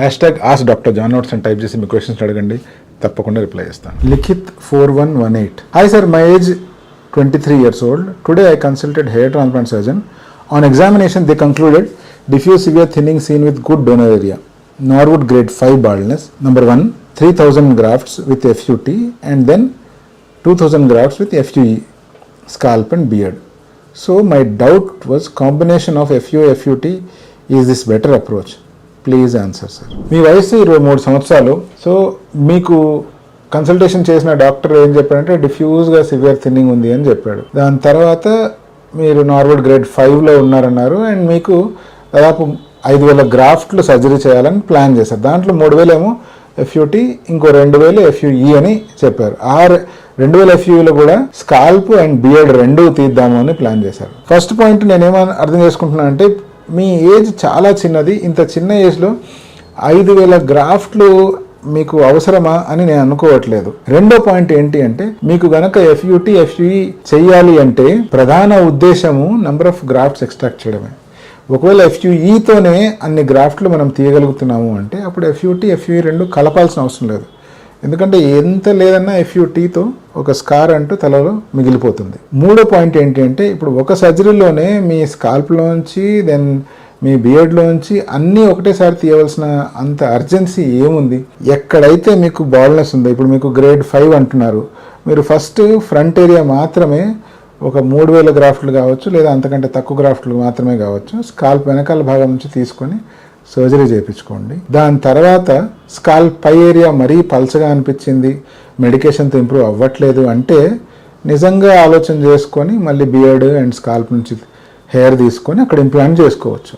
#ask Dr. John Notes అని type చేసి మీ questions అడగండి, తప్పకుండా రిప్లై చేస్తాను. Likhith 4118. Hi sir, my age 23 years old. Today I consulted hair transplant surgeon. On examination they concluded diffuse severe thinning seen with good donor area. Norwood grade 5 baldness. Number 1, 3000 grafts with FUT and then 2000 grafts with FUE, scalp and beard. So my doubt was combination of FU, FUT, is this better approach? Please answer sir. మీ వయసు 23 సంవత్సరాలు. So మీకు consultation చేసిన doctor ఏం చెప్పాడంటే డిఫ్యూజ్గా severe thinning ఉంది అని చెప్పాడు. దాని తర్వాత మీరు నార్వర్డ్ గ్రేడ్ 5లో ఉన్నారన్నారు అండ్ మీకు దాదాపు 5000 గ్రాఫ్ట్లు సర్జరీ చేయాలని ప్లాన్ చేశారు. దాంట్లో 3000 ఏమో FUT, ఇంకో 2000 FUE అని చెప్పారు. 2000 FUEలో కూడా స్కాల్ప్ అండ్ బియర్డ్ రెండూ తీద్దాము అని ప్లాన్ చేశారు. ఫస్ట్ పాయింట్ నేనేమని అర్థం చేసుకుంటున్నాను అంటే మీ ఏజ్ చాలా చిన్నది. ఇంత చిన్న ఏజ్లో 5000 గ్రాఫ్ట్లు మీకు అవసరమా అని నేను అనుకోవట్లేదు. రెండో పాయింట్ ఏంటి అంటే మీకు గనక FUT, FUE చేయాలి అంటే ప్రధాన ఉద్దేశము నెంబర్ ఆఫ్ గ్రాఫ్ట్స్ ఎక్స్ట్రాక్ట్ చేయడమే. ఒకవేళ FUEతోనే అన్ని గ్రాఫ్ట్లు మనం తీయగలుగుతున్నాము అంటే అప్పుడు FUT, FUE రెండు కలపాల్సిన అవసరం లేదు. ఎందుకంటే ఎంత లేదన్నా FUTతో ఒక స్కార్ అంటూ తలలో మిగిలిపోతుంది. మూడో పాయింట్ ఏంటి అంటే ఇప్పుడు ఒక సర్జరీలోనే మీ స్కాల్ప్లోంచి దెన్ మీ బియర్డ్లోంచి అన్నీ ఒకటేసారి తీయవలసిన అంత అర్జెన్సీ ఏముంది? ఎక్కడైతే మీకు బాల్నెస్ ఉందో, ఇప్పుడు మీకు గ్రేడ్ 5 అంటున్నారు, మీరు ఫస్ట్ ఫ్రంట్ ఏరియా మాత్రమే ఒక 3000 గ్రాఫ్ట్లు కావచ్చు లేదా అంతకంటే తక్కువ గ్రాఫ్ట్లు మాత్రమే కావచ్చు స్కాల్ప్ వెనకాల భాగం నుంచి తీసుకొని సర్జరీ చేయించుకోండి. దాని తర్వాత స్కాల్ప్ పై ఏరియా మరీ పల్చగా అనిపించింది, మెడికేషన్తో ఇంప్రూవ్ అవ్వట్లేదు అంటే నిజంగా ఆలోచన చేసుకొని మళ్ళీ బియర్డ్ అండ్ స్కాల్ప్ నుంచి హెయిర్ తీసుకొని అక్కడ ఇంప్లాంట్ చేసుకోవచ్చు.